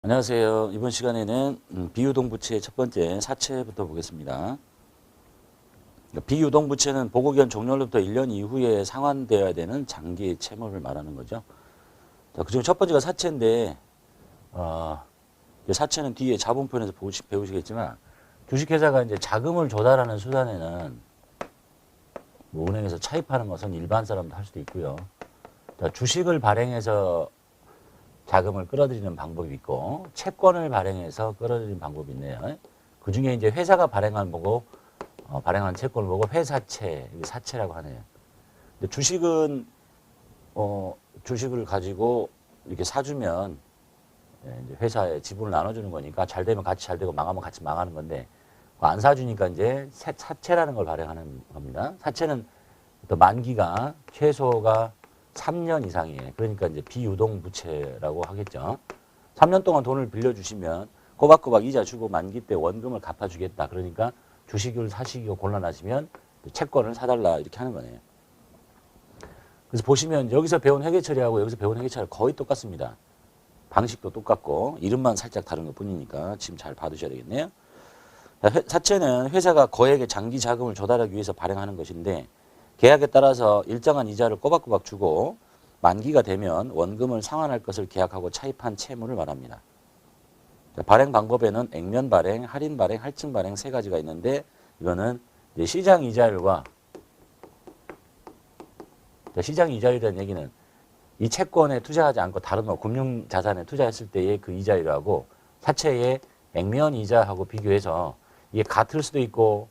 안녕하세요. 이번 시간에는 비유동부채의 첫 번째 사채부터 보겠습니다. 비유동부채는 보고기한 종료로부터 1년 이후에 상환되어야 되는 장기 채무를 말하는 거죠. 자, 그중 첫 번째가 사채인데 사채는 뒤에 자본편에서 배우시겠지만 주식회사가 이제 자금을 조달하는 수단에는 뭐 은행에서 차입하는 것은 일반 사람도 할 수도 있고요. 자, 주식을 발행해서 자금을 끌어들이는 방법이 있고 채권을 발행해서 끌어들이는 방법이 있네요. 그 중에 이제 회사가 발행한 채권을 보고 회사채, 사채라고 하네요. 근데 주식은 주식을 가지고 이렇게 사주면 이제 회사에 지분을 나눠주는 거니까 잘 되면 같이 잘 되고 망하면 같이 망하는 건데 안 사주니까 이제 사채라는 걸 발행하는 겁니다. 사채는 또 만기가 최소가 3년 이상이에요. 그러니까 이제 비유동부채라고 하겠죠. 3년 동안 돈을 빌려주시면 꼬박꼬박 이자 주고 만기 때 원금을 갚아주겠다. 그러니까 주식을 사시기가 곤란하시면 채권을 사달라 이렇게 하는 거네요. 그래서 보시면 여기서 배운 회계처리하고 여기서 배운 회계처리 거의 똑같습니다. 방식도 똑같고 이름만 살짝 다른 것 뿐이니까 지금 잘 봐두셔야 되겠네요. 사채는 회사가 거액의 장기 자금을 조달하기 위해서 발행하는 것인데 계약에 따라서 일정한 이자를 꼬박꼬박 주고 만기가 되면 원금을 상환할 것을 계약하고 차입한 채무를 말합니다. 발행 방법에는 액면 발행, 할인 발행, 할증 발행 세 가지가 있는데 이거는 이제 시장 이자율과 시장 이자율이라는 얘기는 이 채권에 투자하지 않고 다른 금융 자산에 투자했을 때의 그 이자율하고 사채의 액면 이자하고 비교해서 이게 같을 수도 있고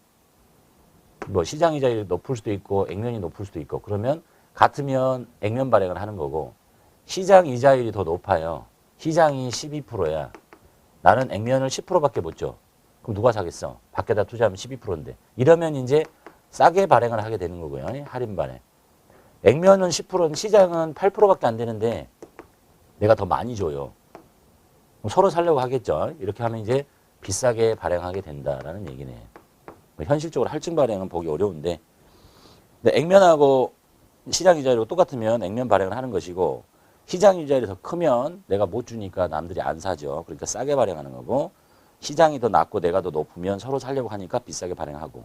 뭐 시장 이자율이 높을 수도 있고 액면이 높을 수도 있고 그러면 같으면 액면 발행을 하는 거고 시장 이자율이 더 높아요. 시장이 12%야. 나는 액면을 10%밖에 못 줘. 그럼 누가 사겠어? 밖에다 투자하면 12%인데. 이러면 이제 싸게 발행을 하게 되는 거고요. 할인 발행. 액면은 10%는 시장은 8%밖에 안 되는데 내가 더 많이 줘요. 그럼 서로 살려고 하겠죠. 이렇게 하면 이제 비싸게 발행하게 된다라는 얘기네요. 현실적으로 할증 발행은 보기 어려운데 근데 액면하고 시장 이자율이 똑같으면 액면 발행을 하는 것이고 시장 이자율이 더 크면 내가 못 주니까 남들이 안 사죠. 그러니까 싸게 발행하는 거고 시장이 더 낮고 내가 더 높으면 서로 살려고 하니까 비싸게 발행하고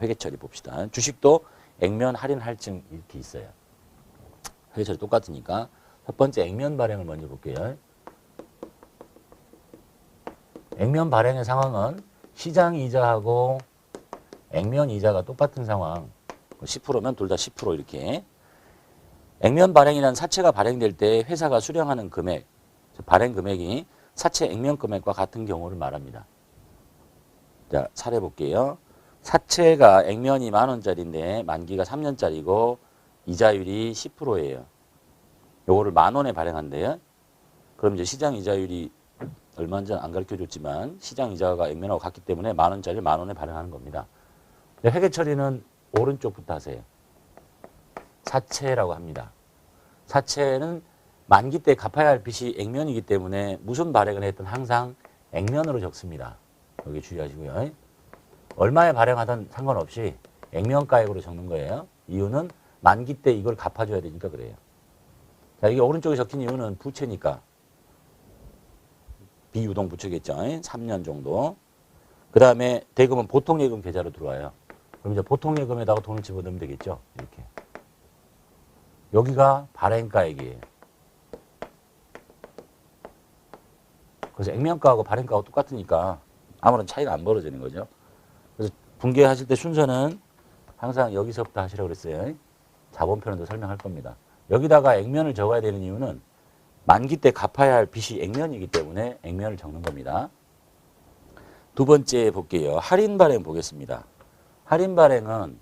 회계처리 봅시다. 주식도 액면, 할인, 할증 이렇게 있어요. 회계처리 똑같으니까 첫 번째 액면 발행을 먼저 볼게요. 액면 발행의 상황은 시장 이자하고 액면 이자가 똑같은 상황 10%면 둘 다 10% 이렇게 액면 발행이란 사채가 발행될 때 회사가 수령하는 금액 발행 금액이 사채 액면 금액과 같은 경우를 말합니다. 자 사례 볼게요. 사채가 액면이 10,000원짜리인데 만기가 3년짜리고 이자율이 10%예요. 요거를 10,000원에 발행한대요. 그럼 이제 시장 이자율이 얼마인지 안 가르쳐 줬지만 시장 이자가 액면하고 같기 때문에 10,000원짜리를 10,000원에 발행하는 겁니다. 회계 처리는 오른쪽부터 하세요. 사채라고 합니다. 사채는 만기 때 갚아야 할 빚이 액면이기 때문에 무슨 발행을 했든 항상 액면으로 적습니다. 여기 주의하시고요. 얼마에 발행하든 상관없이 액면가액으로 적는 거예요. 이유는 만기 때 이걸 갚아줘야 되니까 그래요. 자, 이게 오른쪽에 적힌 이유는 부채니까 비유동 부채겠죠. 3년 정도. 그 다음에 대금은 보통예금 계좌로 들어와요. 그럼 이제 보통예금에다가 돈을 집어넣으면 되겠죠. 이렇게. 여기가 발행가액이에요. 그래서 액면가하고 발행가하고 똑같으니까 아무런 차이가 안 벌어지는 거죠. 그래서 분개하실 때 순서는 항상 여기서부터 하시라고 그랬어요. 자본편에도 설명할 겁니다. 여기다가 액면을 적어야 되는 이유는 만기 때 갚아야 할 빚이 액면이기 때문에 액면을 적는 겁니다. 두 번째 볼게요. 할인 발행 보겠습니다. 할인 발행은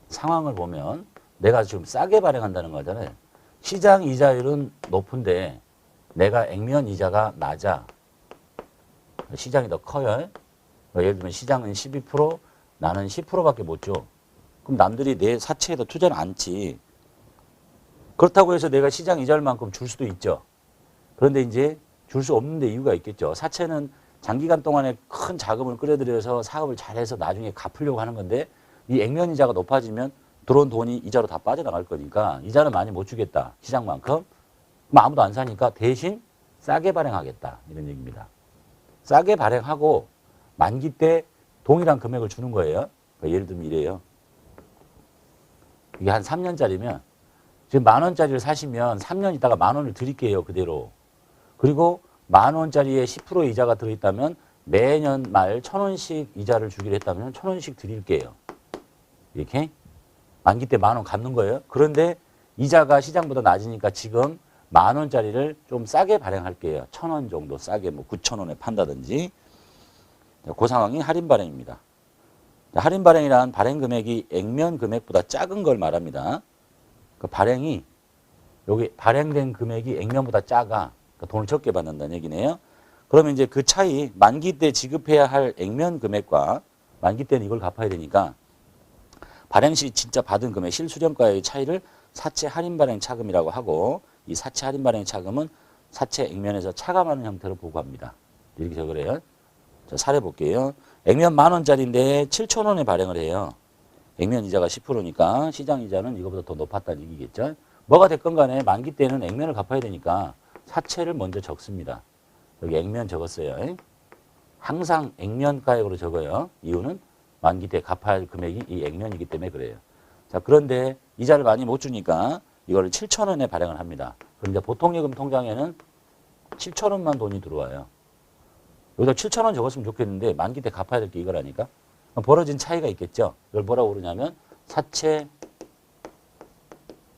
상황을 보면 내가 지금 싸게 발행한다는 거잖아요. 시장 이자율은 높은데 내가 액면 이자가 낮아. 시장이 더 커요. 예를 들면 시장은 12%, 나는 10%밖에 못 줘. 그럼 남들이 내 사채에다 투자는 않지. 그렇다고 해서 내가 시장 이자율만큼 줄 수도 있죠. 그런데 이제 줄 수 없는데 이유가 있겠죠. 사채는 장기간 동안에 큰 자금을 끌어들여서 사업을 잘해서 나중에 갚으려고 하는 건데 이 액면 이자가 높아지면 들어온 돈이 이자로 다 빠져나갈 거니까 이자는 많이 못 주겠다. 시장만큼. 그럼 아무도 안 사니까 대신 싸게 발행하겠다. 이런 얘기입니다. 싸게 발행하고 만기 때 동일한 금액을 주는 거예요. 그러니까 예를 들면 이래요. 이게 한 3년짜리면 지금 10,000원짜리를 사시면 3년 있다가 10,000원을 드릴게요. 그대로. 그리고 10,000원짜리에 10% 이자가 들어있다면 매년 말 1,000원씩 이자를 주기로 했다면 1,000원씩 드릴게요. 이렇게 만기 때 10,000원 갚는 거예요. 그런데 이자가 시장보다 낮으니까 지금 10,000원짜리를 좀 싸게 발행할게요. 1,000원 정도 싸게 뭐 9,000원에 판다든지. 그 상황이 할인 발행입니다. 할인 발행이란 발행 금액이 액면 금액보다 작은 걸 말합니다. 그 발행이 여기 발행된 금액이 액면보다 작아. 그러니까 돈을 적게 받는다는 얘기네요. 그러면 이제 그 차이 만기 때 지급해야 할 액면 금액과 만기 때는 이걸 갚아야 되니까 발행 시 진짜 받은 금액 실수령가의 차이를 사채 할인 발행 차금이라고 하고 이 사채 할인 발행 차금은 사채 액면에서 차감하는 형태로 보고합니다. 이렇게 적으래요. 자, 사례 볼게요. 액면 10,000원짜리인데 7,000원에 발행을 해요. 액면 이자가 10%니까 시장 이자는 이거보다 더 높았다는 얘기겠죠. 뭐가 됐건 간에 만기 때는 액면을 갚아야 되니까 사채를 먼저 적습니다. 여기 액면 적었어요. 항상 액면 가액으로 적어요. 이유는 만기 때 갚아야 할 금액이 이 액면이기 때문에 그래요. 자, 그런데 이자를 많이 못 주니까 이거를 7,000원에 발행을 합니다. 그런데 보통예금 통장에는 7,000원만 돈이 들어와요. 여기다 7,000원 적었으면 좋겠는데 만기 때 갚아야 될 게 이거라니까. 벌어진 차이가 있겠죠. 이걸 뭐라고 그러냐면 사채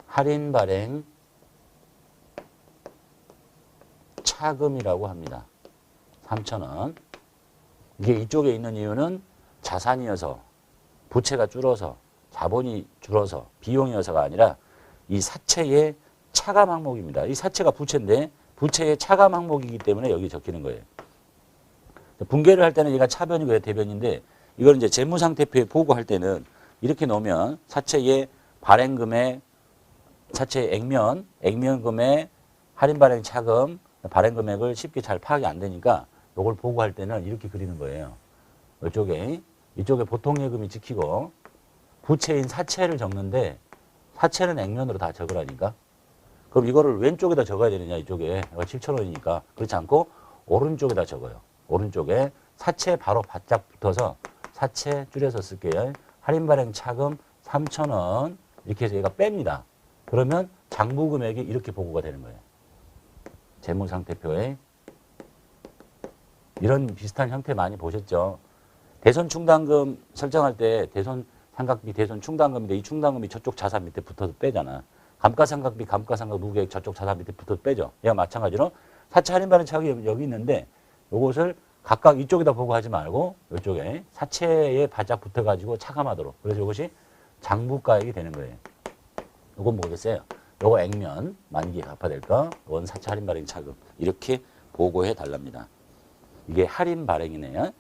할인 발행 차금이라고 합니다. 3,000원. 이게 이쪽에 있는 이유는 자산이어서 부채가 줄어서 자본이 줄어서 비용이어서가 아니라 이 사채의 차감 항목입니다. 이 사채가 부채인데 부채의 차감 항목이기 때문에 여기 적히는 거예요. 분괴를 할 때는 얘가 차변이고 대변인데 이걸 이제 재무상태표에 보고할 때는 이렇게 놓으면 사채의 발행금액, 사채의 액면금액, 할인 발행 차금, 발행금액을 쉽게 잘 파악이 안 되니까 이걸 보고할 때는 이렇게 그리는 거예요. 이쪽에 보통예금이 찍히고 부채인 사채를 적는데 사채는 액면으로 다 적으라니까. 그럼 이거를 왼쪽에다 적어야 되느냐 이쪽에 7,000원이니까 그렇지 않고 오른쪽에다 적어요. 오른쪽에 사채 바로 바짝 붙어서 사채 줄여서 쓸게요. 할인 발행 차금 3,000원 이렇게 해서 얘가 뺍니다. 그러면 장부 금액이 이렇게 보고가 되는 거예요. 재무상태표에 이런 비슷한 형태 많이 보셨죠. 대손 충당금 설정할 때 대손 삼각비 대손 충당금인데 이 충당금이 저쪽 자산 밑에 붙어서 빼잖아. 감가상각비 감가상각 무계획 저쪽 자산 밑에 붙어서 빼죠. 얘가 마찬가지로 사채 할인 발행 차금이 여기 있는데 요것을 각각 이쪽에다 보고하지 말고 이쪽에 사채에 바짝 붙어가지고 차감하도록. 그래서 이것이 장부가액이 되는 거예요. 요건 뭐겠어요? 요거 액면 만기에 갚아야 될 거. 이건 사채 할인 발행 차금. 이렇게 보고해 달랍니다. 이게 할인 발행이네요.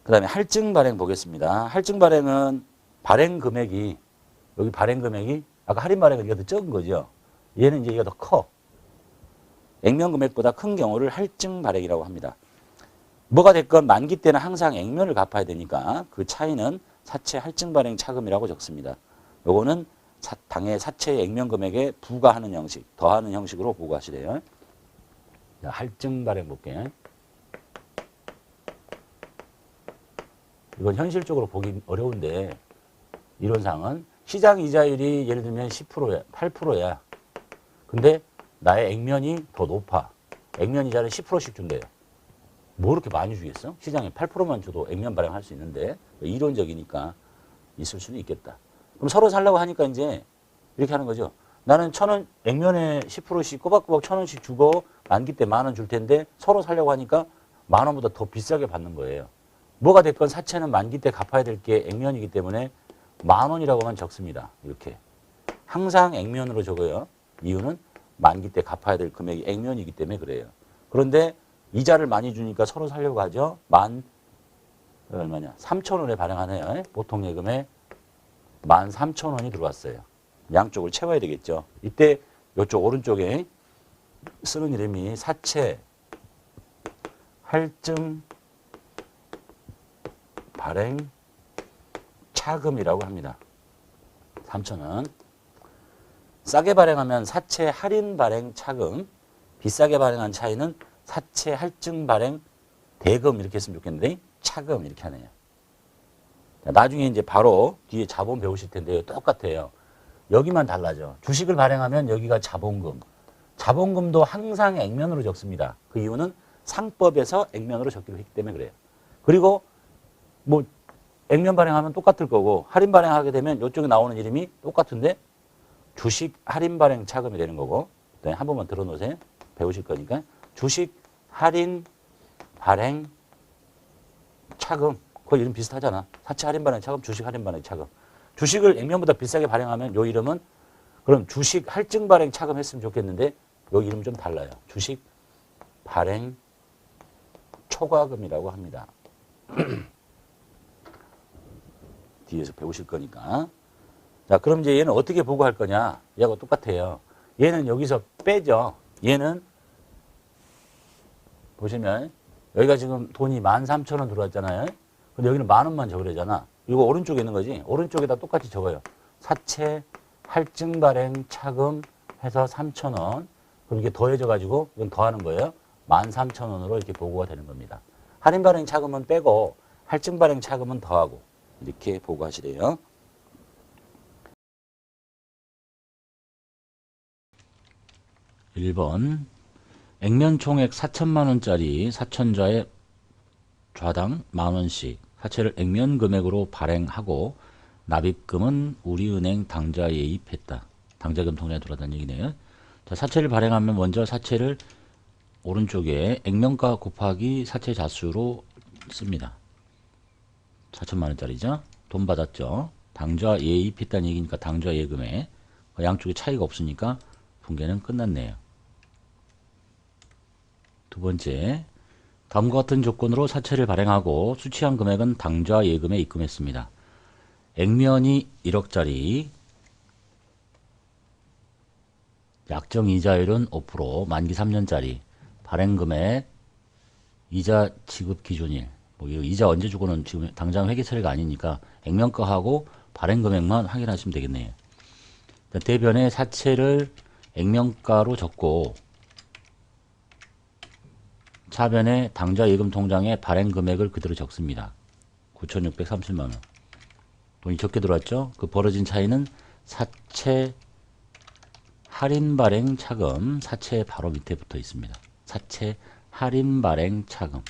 그 다음에 할증 발행 보겠습니다. 할증 발행은 발행 금액이 여기 발행 금액이 아까 할인 발행은 이게 더 적은 거죠. 얘는 이제 이가 더 커. 액면 금액보다 큰 경우를 할증 발행이라고 합니다. 뭐가 됐건 만기 때는 항상 액면을 갚아야 되니까 그 차이는 사채 할증 발행 차금이라고 적습니다. 요거는 당해 사채 액면 금액에 부과하는 형식, 더하는 형식으로 보고하시래요. 할증 발행 볼게요. 이건 현실적으로 보기 어려운데 이론상은 시장 이자율이 예를 들면 10%야, 8%야. 근데 나의 액면이 더 높아. 액면 이자를 10%씩 준대요. 뭐 이렇게 많이 주겠어? 시장에 8%만 줘도 액면 발행할 수 있는데 이론적이니까 있을 수는 있겠다. 그럼 서로 살려고 하니까 이제 이렇게 하는 거죠. 나는 1,000원 액면에 10%씩 꼬박꼬박 1,000원씩 주고 만기 때 10,000원 줄 텐데 서로 살려고 하니까 10,000원보다 더 비싸게 받는 거예요. 뭐가 됐건 사채는 만기 때 갚아야 될 게 액면이기 때문에 10,000원이라고만 적습니다. 이렇게. 항상 액면으로 적어요. 이유는 만기 때 갚아야 될 금액이 액면이기 때문에 그래요. 그런데 이자를 많이 주니까 서로 살려고 하죠. 얼마냐? 3,000원에 발행하네요. 보통 예금에 13,000원이 들어왔어요. 양쪽을 채워야 되겠죠. 이때 이쪽 오른쪽에 쓰는 이름이 사채 할증 발행 차금이라고 합니다. 3,000원. 싸게 발행하면 사채 할인 발행 차금, 비싸게 발행한 차이는 사채 할증 발행 대금 이렇게 했으면 좋겠는데 차금 이렇게 하네요. 나중에 이제 바로 뒤에 자본 배우실 텐데요. 똑같아요. 여기만 달라져. 주식을 발행하면 여기가 자본금. 자본금도 항상 액면으로 적습니다. 그 이유는 상법에서 액면으로 적기로 했기 때문에 그래요. 그리고 뭐 액면 발행하면 똑같을 거고 할인 발행하게 되면 이쪽에 나오는 이름이 똑같은데 주식 할인 발행 차금이 되는 거고. 네, 한 번만 들어놓으세요. 배우실 거니까. 주식 할인 발행 차금. 그 이름 비슷하잖아. 사채 할인 발행 차금, 주식 할인 발행 차금. 주식을 액면보다 비싸게 발행하면 요 이름은 그럼 주식 할증 발행 차금 했으면 좋겠는데 요 이름 좀 달라요. 주식 발행 초과금이라고 합니다. 뒤에서 배우실 거니까. 자, 그럼 이제 얘는 어떻게 보고할 거냐? 얘하고 똑같아요. 얘는 여기서 빼죠. 얘는 보시면 여기가 지금 돈이 13,000원 들어왔잖아요. 근데 여기는 10,000원만 적으려잖아. 이거 오른쪽에 있는 거지. 오른쪽에다 똑같이 적어요. 사채 할증 발행 차금 해서 3,000원. 그럼 이게 더해져 가지고 이건 더하는 거예요. 13,000원으로 이렇게 보고가 되는 겁니다. 할인 발행 차금은 빼고 할증 발행 차금은 더하고 이렇게 보고하시래요. 1번 액면 총액 4천만 원짜리 사천자의 좌당 만원씩 사채를 액면 금액으로 발행하고 납입금은 우리은행 당좌에 예입했다. 당자금 통장에 들어왔다는 얘기네요. 자, 사채를 발행하면 먼저 사채를 오른쪽에 액면가 곱하기 사채 자수로 씁니다. 4천만 원짜리죠. 돈 받았죠. 당좌 예입했다는 얘기니까 당좌 예금에 양쪽에 차이가 없으니까 분계는 끝났네요. 두 번째, 다음과 같은 조건으로 사채를 발행하고 수취한 금액은 당좌 예금에 입금했습니다. 액면이 1억짜리, 약정 이자율은 5%, 만기 3년짜리, 발행금액, 이자 지급 기준일. 뭐 이자 언제 주고는 지금 당장 회계 처리가 아니니까 액면가하고 발행금액만 확인하시면 되겠네요. 대변에 사채를 액면가로 적고 차변에 당좌 예금 통장에 발행 금액을 그대로 적습니다. 9,630만 원. 돈이 적게 들어왔죠? 그 벌어진 차이는 사채 할인 발행 차금, 사채 바로 밑에 붙어 있습니다. 사채 할인 발행 차금.